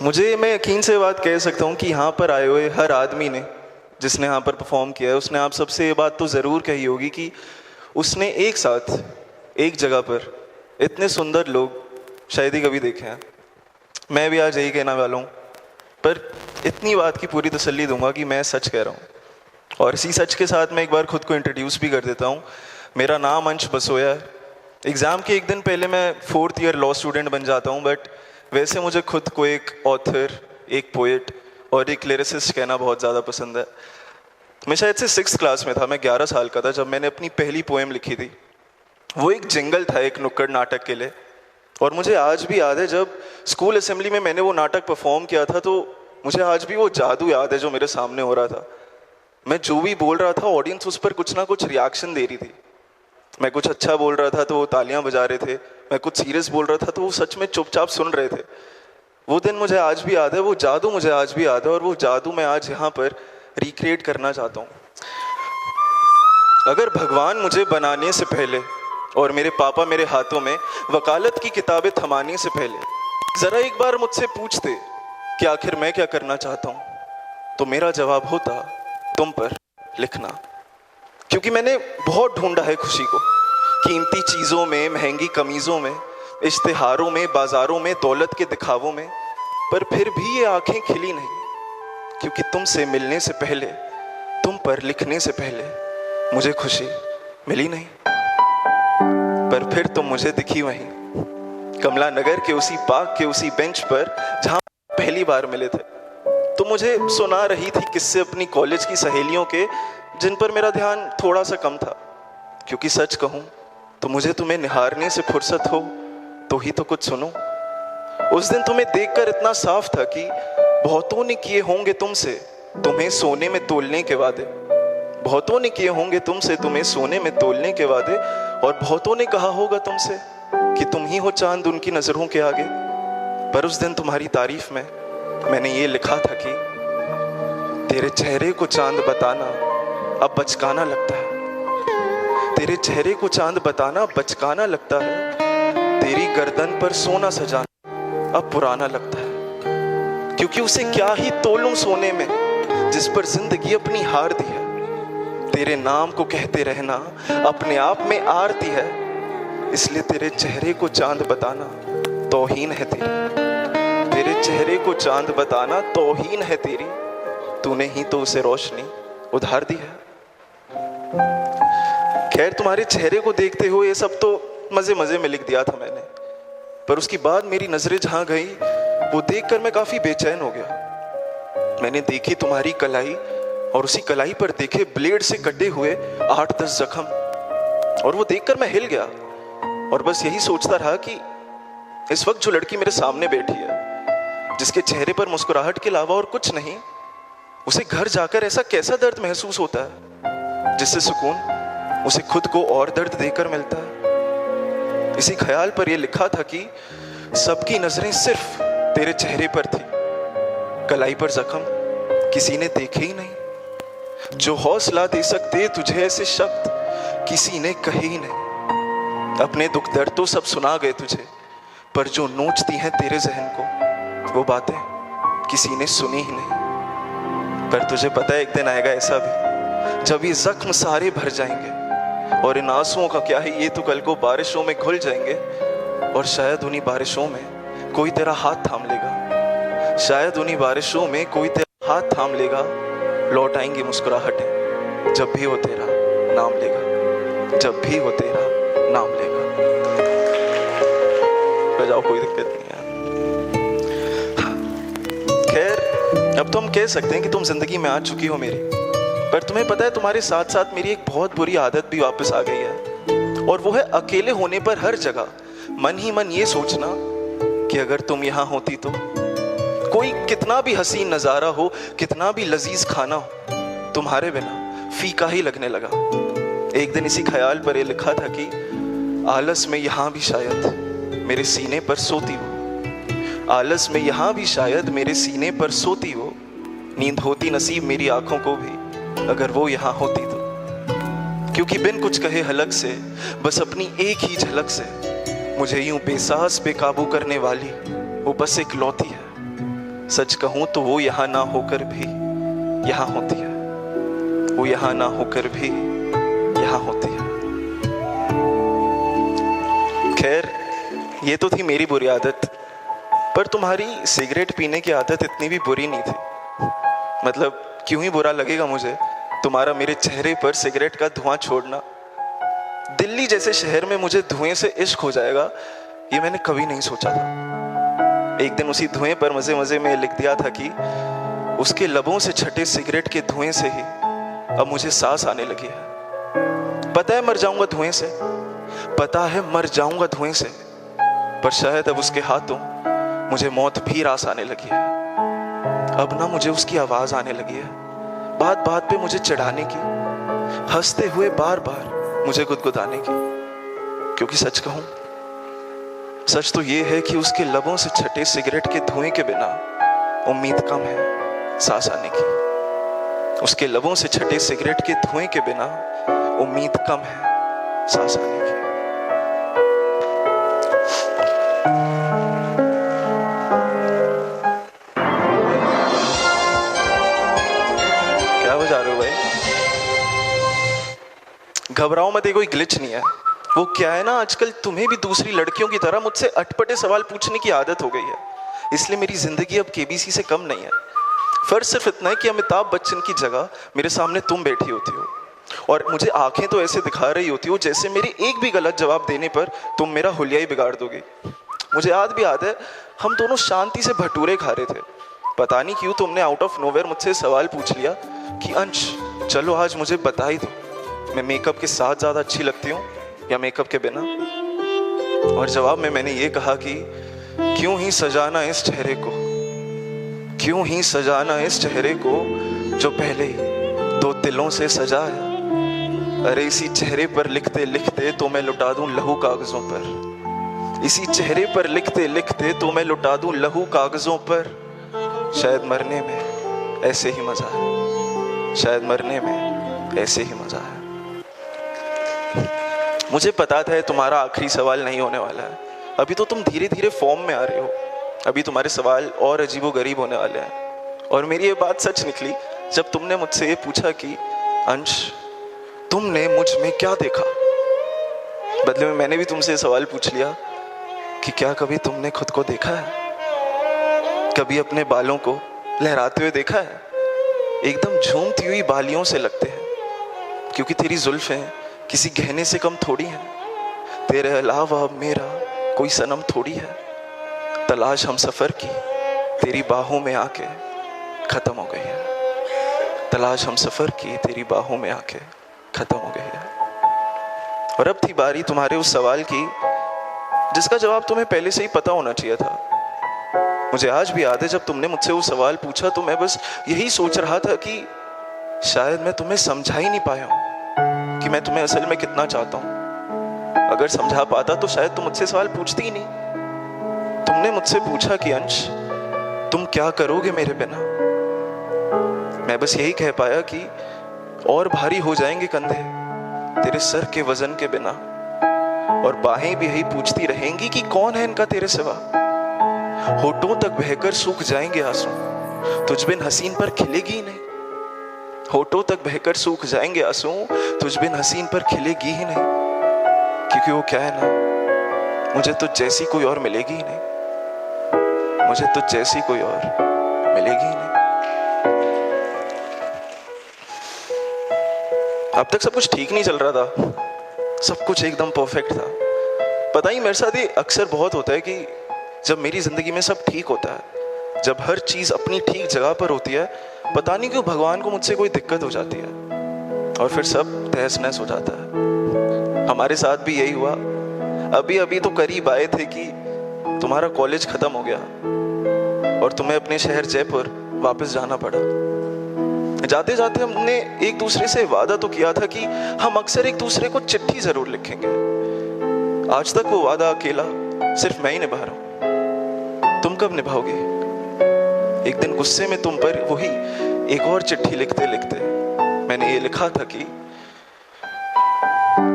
मैं यकीन से बात कह सकता हूँ कि यहाँ पर आए हुए हर आदमी ने, जिसने यहाँ पर परफॉर्म किया है, उसने आप सबसे ये बात तो ज़रूर कही होगी कि उसने एक साथ एक जगह पर इतने सुंदर लोग शायद ही कभी देखे हैं। मैं भी आज यही कहने वाला हूँ, पर इतनी बात की पूरी तसल्ली दूंगा कि मैं सच कह रहा हूँ। और इसी सच के साथ मैं एक बार खुद को इंट्रोड्यूस भी कर देता हूँ। मेरा नाम अंश बसोया है। एग्ज़ाम के एक दिन पहले मैं 4th ईयर लॉ स्टूडेंट बन जाता हूँ, बट वैसे मुझे खुद को एक ऑथर, एक पोएट और एक लिरिसिस्ट कहना बहुत ज़्यादा पसंद है। मैं शायद से 6th क्लास में था, मैं 11 साल का था जब मैंने अपनी पहली पोएम लिखी थी। वो एक जिंगल था एक नुक्कड़ नाटक के लिए। और मुझे आज भी याद है जब स्कूल असेंबली में मैंने वो नाटक परफॉर्म किया था, तो मुझे आज भी वो जादू याद है जो मेरे सामने हो रहा था। मैं जो भी बोल रहा था ऑडियंस उस पर कुछ ना कुछ रिएक्शन दे रही थी। मैं कुछ अच्छा बोल रहा था तो वो तालियां बजा रहे थे, मैं कुछ सीरियस बोल रहा था तो वो सच में चुपचाप सुन रहे थे। वो दिन मुझे आज भी याद है, वो जादू मुझे आज भी याद है, और वो जादू मैं आज यहाँ पर रिक्रिएट करना चाहता हूँ। अगर भगवान मुझे बनाने से पहले और मेरे पापा मेरे हाथों में वकालत की किताबें थमाने से पहले ज़रा एक बार मुझसे पूछते कि आखिर मैं क्या करना चाहता हूँ, तो मेरा जवाब होता तुम पर लिखना। क्योंकि मैंने बहुत ढूंढा है खुशी को, कीमती चीज़ों में, महंगी कमीज़ों में, इश्तिहारों में, बाज़ारों में, दौलत के दिखावों में, पर फिर भी ये आंखें खिली नहीं, क्योंकि तुमसे मिलने से पहले, तुम पर लिखने से पहले मुझे खुशी मिली नहीं। पर फिर तुम मुझे दिखी वहीं कमला नगर के उसी पार्क के उसी बेंच पर जहां पहली बार मिले थे। तुम मुझे सुना रही थी किस्से अपनी कॉलेज की सहेलियों के, जिन पर मेरा ध्यान थोड़ा सा कम था। क्योंकि सच कहूं तो मुझे तुम्हें निहारने से फुर्सत हो तो ही तो कुछ सुनो। उस दिन तुम्हें देखकर इतना साफ था कि बहुतों ने किए होंगे तुमसे तुम्हें सोने में तोलने के वादे, बहुतों ने किए होंगे तुमसे तुम्हें सोने में तोलने के वादे, और बहुतों ने कहा होगा तुमसे कि तुम ही हो चांद उनकी नजरों के आगे। पर उस दिन तुम्हारी तारीफ में मैंने ये लिखा था कि तेरे चेहरे को चांद बताना अब बचकाना लगता है, तेरे चेहरे को चांद बताना बचकाना लगता है, तेरी गर्दन पर सोना सजाना अब पुराना लगता है। क्योंकि उसे क्या ही तोलूं सोने में जिस पर जिंदगी अपनी हार दी है। तेरे नाम को कहते रहना अपने आप में आरती है, इसलिए तेरे चेहरे को चांद बताना तौहीन है तेरी, तेरे चेहरे को चांद बताना तौहीन है तेरी, तूने ही तो उसे रोशनी उधार दी है। खैर, तुम्हारे चेहरे को देखते हुए ये सब तो मजे मजे में लिख दिया था मैंने, पर उसके बाद मेरी नजरें जहां गई वो देखकर मैं काफी बेचैन हो गया। मैंने देखी तुम्हारी कलाई और उसी कलाई पर देखे ब्लेड से कटे हुए 8-10 जख्म, और वो देखकर मैं हिल गया और बस यही सोचता रहा कि इस वक्त जो लड़की मेरे सामने बैठी है, जिसके चेहरे पर मुस्कुराहट के अलावा और कुछ नहीं, उसे घर जाकर ऐसा कैसा दर्द महसूस होता है जिससे सुकून उसे खुद को और दर्द देकर मिलता है। इसी ख्याल पर यह लिखा था कि सबकी नजरें सिर्फ तेरे चेहरे पर थी, कलाई पर जख्म किसी ने देखे ही नहीं। जो हौसला दे सकते तुझे ऐसे शब्द किसी ने कहे ही नहीं। अपने दुख दर्द तो सब सुना गए तुझे, पर जो नोचती हैं तेरे जहन को वो बातें किसी ने सुनी ही नहीं। पर तुझे पता है एक दिन आएगा ऐसा भी जब ये जख्म सारे भर जाएंगे, और इन आंसुओं का क्या है ये तो कल को बारिशों में घुल जाएंगे, और शायद उन्हीं बारिशों में कोई तेरा हाथ थाम लेगा, शायद उन्हीं बारिशों में कोई तेरा हाथ थाम लेगा। लौट आएंगी मुस्कुराहटें जब भी वो तेरा नाम लेगा, जब भी वो तेरा नाम लेगा। बजाओ, कोई दिक्कत नहीं है। खैर, अब तो हम कह सकते हैं कि तुम जिंदगी में आ चुकी हो मेरी, पर तुम्हें पता है तुम्हारे साथ साथ मेरी एक बहुत बुरी आदत भी वापस आ गई है, और वो है अकेले होने पर हर जगह मन ही मन ये सोचना कि अगर तुम यहाँ होती तो। कोई कितना भी हसीन नज़ारा हो, कितना भी लजीज खाना हो, तुम्हारे बिना फीका ही लगने लगा। एक दिन इसी ख्याल पर ये लिखा था कि आलस में यहाँ भी शायद मेरे सीने पर सोती हो, आलस में यहाँ भी शायद मेरे सीने पर सोती हो, नींद होती नसीब मेरी आंखों को भी अगर वो यहाँ होती तो। क्योंकि बिन कुछ कहे हलक से, बस अपनी एक ही झलक से मुझे यूं बेसास बेकाबू करने वाली वो बस एक लौती है, सच कहूं तो वो यहाँ ना होकर भी यहाँ होती है, वो यहाँ ना होकर भी यहाँ होती है। खैर, ये तो थी मेरी बुरी आदत, पर तुम्हारी सिगरेट पीने की आदत इतनी भी बुरी नहीं थी। मतलब क्यों ही बुरा लगेगा मुझे तुम्हारा मेरे चेहरे पर सिगरेट का धुआं छोड़ना। दिल्ली जैसे शहर में मुझे धुएं से इश्क हो जाएगा, ये मैंने कभी नहीं सोचा था। एक दिन उसी धुएं पर मजे मजे में लिख दिया था कि उसके लबों से छटे सिगरेट के धुएं से ही अब मुझे सांस आने लगी है। पता है मर जाऊंगा धुएं से, पता है मर जाऊंगा धुएं से, पर शायद अब उसके हाथों मुझे मौत भी रास आने लगी है। अब ना मुझे उसकी आवाज आने लगी है, बात बात पे मुझे चिढ़ाने की, हंसते हुए बार बार मुझे गुदगुदाने की। क्योंकि सच कहूं, सच तो ये है कि उसके लबों से छटे सिगरेट के धुएं के बिना उम्मीद कम है सांस आने की। उसके लबों से छटे सिगरेट के धुएं के बिना उम्मीद कम है सांस आने की। क्या बजा रहे हो भाई? घबराओ मत, ये कोई ग्लिच नहीं है। वो क्या है ना, आजकल तुम्हें भी दूसरी लड़कियों की तरह मुझसे अटपटे सवाल पूछने की आदत हो गई है, इसलिए मेरी जिंदगी अब केबीसी से कम नहीं है। फर्क सिर्फ इतना है कि अमिताभ बच्चन की जगह मेरे सामने तुम बैठी होती हो और मुझे आंखें तो ऐसे दिखा रही होती हो जैसे मेरे एक भी गलत जवाब देने पर तुम मेरा हुलिया ही बिगाड़ दोगे। मुझे याद है, हम दोनों शांति से भटूरे खा रहे थे। पता नहीं क्यों तुमने आउट ऑफ नोवेयर मुझसे सवाल पूछ लिया कि अंश चलो आज मुझे बता ही दो, मैं मेकअप के साथ ज़्यादा अच्छी लगती हूँ या मेकअप के बिना। और जवाब में मैंने ये कहा कि क्यों ही सजाना इस चेहरे को, क्यों ही सजाना इस चेहरे को जो पहले ही 2 तिलों से सजा है। अरे इसी चेहरे पर लिखते लिखते तो मैं लुटा दूं लहू कागजों पर, इसी चेहरे पर लिखते लिखते तो मैं लुटा दूं लहू कागजों पर। शायद मरने में ऐसे ही मजा है, शायद मरने में ऐसे ही मजा है। मुझे पता था तुम्हारा आखिरी सवाल नहीं होने वाला है। अभी तो तुम धीरे धीरे फॉर्म में आ रहे हो, अभी तुम्हारे सवाल और अजीबोगरीब होने वाले हैं। और मेरी ये बात सच निकली जब तुमने मुझसे ये पूछा कि अंश तुमने मुझ में क्या देखा। बदले में मैंने भी तुमसे ये सवाल पूछ लिया कि क्या कभी तुमने खुद को देखा है, कभी अपने बालों को लहराते हुए देखा है। एकदम झूमती हुई बालियों से लगते हैं, क्योंकि तेरी जुल्फें किसी गहने से कम थोड़ी हैं। तेरे अलावा अब मेरा कोई सनम थोड़ी है। तलाश हम सफर की तेरी बाहों में आके खत्म हो गई है, तलाश हम सफर की तेरी बाहों में आके खत्म हो गई है। और अब थी बारी तुम्हारे उस सवाल की जिसका जवाब तुम्हें पहले से ही पता होना चाहिए था। मुझे आज भी याद है जब तुमने मुझसे वो सवाल पूछा तो मैं बस यही सोच रहा था कि शायद मैं तुम्हें समझा ही नहीं पाया हूं कि मैं तुम्हें असल में कितना चाहता हूं। अगर समझा पाता तो शायद तुम मुझसे सवाल पूछती ही नहीं। तुमने मुझसे पूछा कि अंश तुम क्या करोगे मेरे बिना। मैं बस यही कह पाया कि और भारी हो जाएंगे कंधे तेरे सर के वजन के बिना, और बाहें भी यही पूछती रहेंगी कि कौन है इनका तेरे सिवा। होठों तक बहकर सूख जाएंगे आंसू, तुझ बिन हसीन पर खिलेगी ही नहीं। होठों तक बहकर सूख जाएंगे आंसू, तुझ बिन हसीन पर खिलेगी ही नहीं। क्योंकि वो क्या है ना, मुझे तो जैसी कोई और मिलेगी ही नहीं, मुझे तो जैसी कोई और मिलेगी ही नहीं। अब तक सब कुछ ठीक नहीं चल रहा था, सब कुछ एकदम परफेक्ट था। पता ही मेरे साथ ये अक्सर बहुत होता है कि जब मेरी जिंदगी में सब ठीक होता है, जब हर चीज अपनी ठीक जगह पर होती है, पता नहीं क्यों भगवान को मुझसे कोई दिक्कत हो जाती है और फिर सब तहस नहस हो जाता है। हमारे साथ भी यही हुआ। अभी अभी तो करीब आए थे कि तुम्हारा कॉलेज खत्म हो गया और तुम्हें अपने शहर जयपुर वापस जाना पड़ा। जाते जाते हमने एक दूसरे से वादा तो किया था कि हम अक्सर एक दूसरे को चिट्ठी जरूर लिखेंगे। आज तक वो वादा अकेला सिर्फ मैं ही निभा रहा हूं। तुम कब निभाओगे? एक दिन गुस्से में तुम पर वही एक और चिट्ठी लिखते लिखते मैंने ये लिखा था कि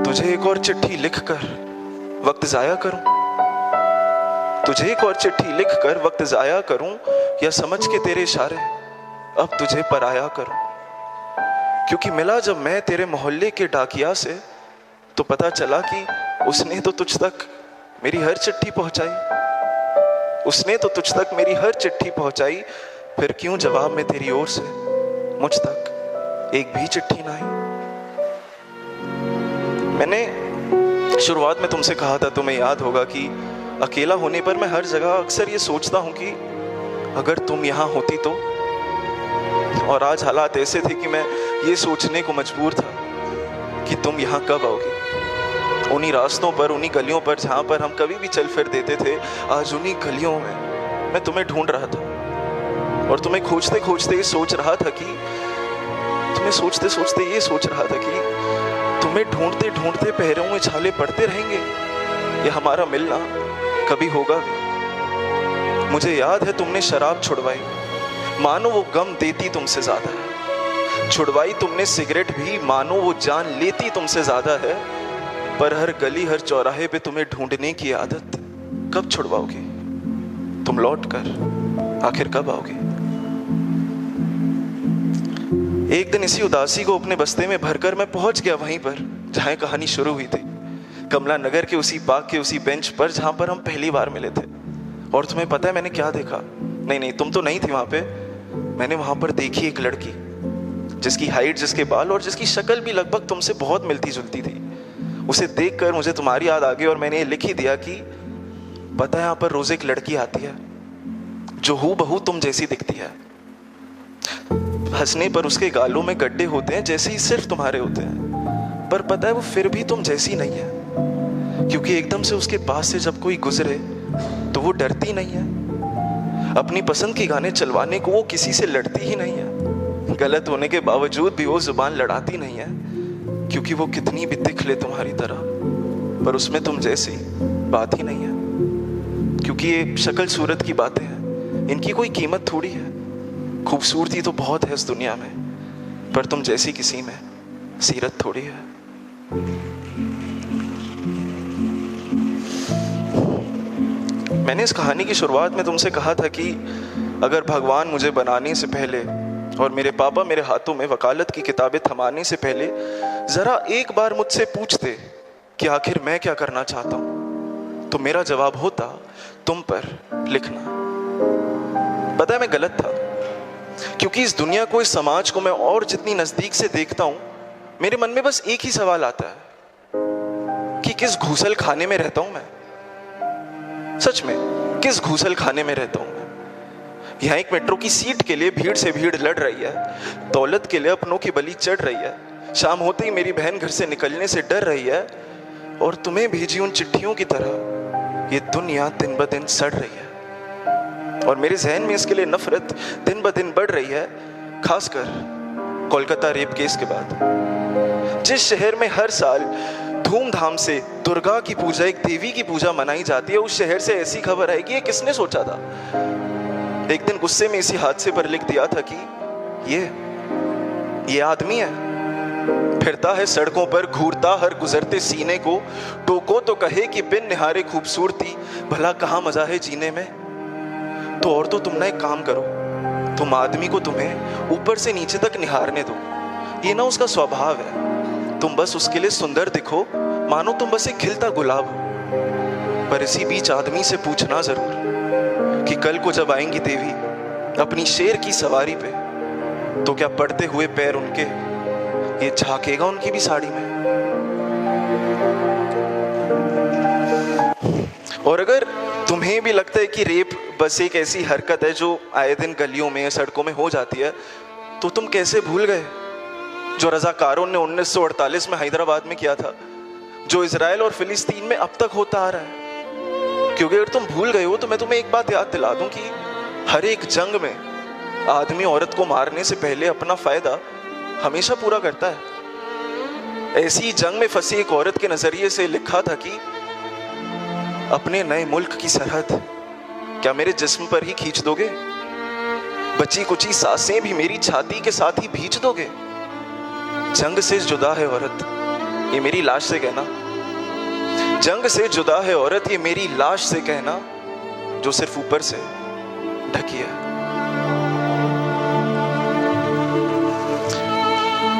तुझे एक और चिट्ठी लिखकर वक्त जाया करूं। तुझे एक और चिट्ठी लिख कर वक्त जाया करूं, या समझ के तेरे इशारे अब तुझे पराया करूं। क्योंकि मिला जब मैं तेरे मोहल्ले के डाकिया से, तो पता चला कि उसने तो तुझ तक मेरी हर चिट्ठी पहुंचाई। उसने तो तुझ तक मेरी हर चिट्ठी पहुंचाई, फिर क्यों जवाब में तेरी ओर से मुझ तक एक भी चिट्ठी ना आई। मैंने शुरुआत में तुमसे कहा था, तुम्हें याद होगा, कि अकेला होने पर मैं हर जगह अक्सर ये सोचता हूं कि अगर तुम यहाँ होती तो। और आज हालात ऐसे थे कि मैं ये सोचने को मजबूर था कि तुम यहाँ कब आओगे। उन्हीं रास्तों पर, उन्हीं गलियों पर जहाँ पर हम कभी भी चल फिर देते थे, आज उन्हीं गलियों में मैं तुम्हें ढूंढ रहा था। और तुम्हें खोजते खोजते ये सोच रहा था कि तुम्हें सोचते सोचते ये सोच रहा था कि तुम्हें ढूंढते ढूंढते पैरों में छाले पड़ते रहेंगे, ये हमारा मिलना कभी होगा भी। मुझे याद है तुमने शराब छुड़वाई, मानो वो गम देती तुमसे ज्यादा है। छुड़वाई तुमने सिगरेट भी, मानो वो जान लेती तुमसे ज्यादा है। पर हर गली हर चौराहे पे तुम्हें ढूंढने की आदत कब छुड़वाओगे? तुम लौट कर आखिर कब आओगे? एक दिन इसी उदासी को अपने बस्ते में भरकर मैं पहुंच गया वहीं पर जहां कहानी शुरू हुई थी, कमला नगर के उसी पार्क के उसी बेंच पर जहां पर हम पहली बार मिले थे। और तुम्हें पता है मैंने क्या देखा? नहीं, तुम तो नहीं थी वहां पे। मैंने वहां पर देखी एक लड़की जिसकी हाइट, जिसके बाल और जिसकी शक्ल भी लगभग तुमसे बहुत मिलती जुलती थी। उसे देखकर मुझे तुम्हारी याद आ गई और मैंने लिख ही दिया कि पता है, यहाँ पर रोज एक लड़की आती है जो हूबहू तुम जैसी दिखती है। हंसने पर उसके गालों में गड्ढे होते हैं जैसे ही सिर्फ तुम्हारे होते हैं, पर पता है वो फिर भी तुम जैसी नहीं है। क्योंकि एकदम से उसके पास से जब कोई गुजरे तो वो डरती नहीं है। अपनी पसंद के गाने चलवाने को वो किसी से लड़ती ही नहीं है। गलत होने के बावजूद भी वो जुबान लड़ाती नहीं है, क्योंकि वो कितनी भी दिख ले तुम्हारी तरह, पर उसमें तुम जैसी बात ही नहीं है। क्योंकि ये शक्ल सूरत की बातें हैं, इनकी कोई कीमत थोड़ी है। खूबसूरती तो बहुत है इस दुनिया में, पर तुम जैसी किसी में सीरत थोड़ी है। मैंने इस कहानी की शुरुआत में तुमसे कहा था कि अगर भगवान मुझे बनाने से पहले और मेरे पापा मेरे हाथों में वकालत की किताबें थमाने से पहले जरा एक बार मुझसे पूछते कि आखिर मैं क्या करना चाहता हूं, तो मेरा जवाब होता तुम पर लिखना। पता है मैं गलत था, क्योंकि इस दुनिया को, इस समाज को मैं और जितनी नजदीक से देखता हूं, मेरे मन में बस एक ही सवाल आता है कि किस घूसल खाने में रहता हूं मैं। सच में, किस घूसल खाने में रहता हूं मैं। यहाँ एक मेट्रो की सीट के लिए भीड़ से भीड़ लड़ रही है, दौलत के लिए अपनों की बलि चढ़ रही है। शाम होते ही मेरी बहन घर से निकलने से डर रही है, और तुम्हें भेजी उन चिट्ठियों की तरह ये दुनिया दिन ब दिन सड़ रही है। और मेरे जहन में इसके लिए नफरत दिन ब दिन बढ़ रही है, खासकर कोलकाता रेप केस के बाद। जिस शहर में हर साल धूमधाम से दुर्गा की पूजा, एक देवी की पूजा मनाई जाती है, उस शहर से ऐसी खबर आएगी, ये किसने सोचा था। एक दिन गुस्से में इसी हादसे पर लिख दिया था कि ये आदमी है, फिरता है सड़कों पर, घूरता हर गुजरते सीने को, टोको तो कहे कि बिन निहारे खूबसूरती, भला कहाँ मजा है जीने में। तो और तो तुम ना एक काम करो, तुम आदमी को तुम्हें ऊपर से नीचे तक निहारने दो। ये ना उसका स्वभाव है। तुम बस उसके लिए सुंदर दिखो, मानो तुम बस एक खिलता गुलाब हो। पर इसी बीच आदमी से पूछना जरूर कि कल को जब आएंगी देवी अपनी शेर की सवारी पे, तो क्या पड़ते हुए पैर उनके ये झांकेगा उनकी भी साड़ी में। और अगर तुम्हें भी लगता है कि रेप बस एक ऐसी हरकत है जो आए दिन गलियों में, सड़कों में हो जाती है, तो तुम कैसे भूल गए जो रजाकारों ने 1948 में हैदराबाद में किया था, जो इजराइल और फिलिस्तीन में अब तक होता आ रहा है। क्योंकि अगर तुम भूल गए हो तो मैं तुम्हें एक बात याद दिला दूं कि हर एक जंग में आदमी औरत को मारने से पहले अपना फायदा हमेशा पूरा करता है। ऐसी जंग में फंसी एक औरत के नजरिए से लिखा था कि अपने नए मुल्क की सरहद क्या मेरे जिस्म पर ही खींच दोगे? बची कुची सांसें भी मेरी छाती के साथ ही भींच दोगे? जंग से जुदा है औरत, ये मेरी लाश से कहना। जंग से जुदा है औरत, ये मेरी लाश से कहना। जो सिर्फ ऊपर से ढकी है।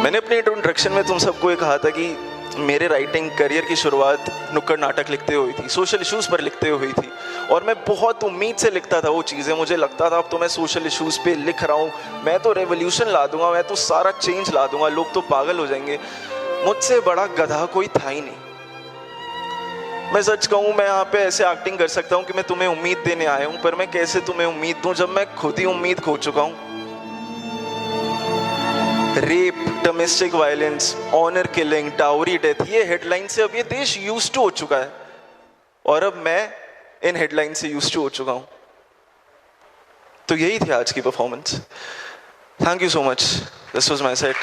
मैंने अपने इंट्रोडक्शन में तुम सबको ये कहा था कि मेरे राइटिंग करियर की शुरुआत नुक्कड़ नाटक लिखते हुई थी, सोशल इश्यूज पर लिखते हुई थी, और मैं बहुत उम्मीद से लिखता था वो चीज़ें। मुझे लगता था अब तो मैं सोशल इश्यूज पे लिख रहा हूँ, मैं तो रेवोल्यूशन ला दूंगा, मैं तो सारा चेंज ला दूंगा, लोग तो पागल हो जाएंगे। मुझसे बड़ा गधा कोई था ही नहीं। मैं सच कहूँ, मैं यहाँ पे ऐसे एक्टिंग कर सकता हूँ कि मैं तुम्हें उम्मीद देने आया हूँ, पर मैं कैसे तुम्हें उम्मीद दूँ जब मैं खुद ही उम्मीद खो चुका हूँ। Rape, domestic violence, honour killing, dowry death, ये हेडलाइन से अब ये देश यूज्ड टू हो चुका है, और अब मैं इन हेडलाइन से यूज्ड टू हो चुका हूं। तो यही थी आज की performance. Thank you so much, this was my set.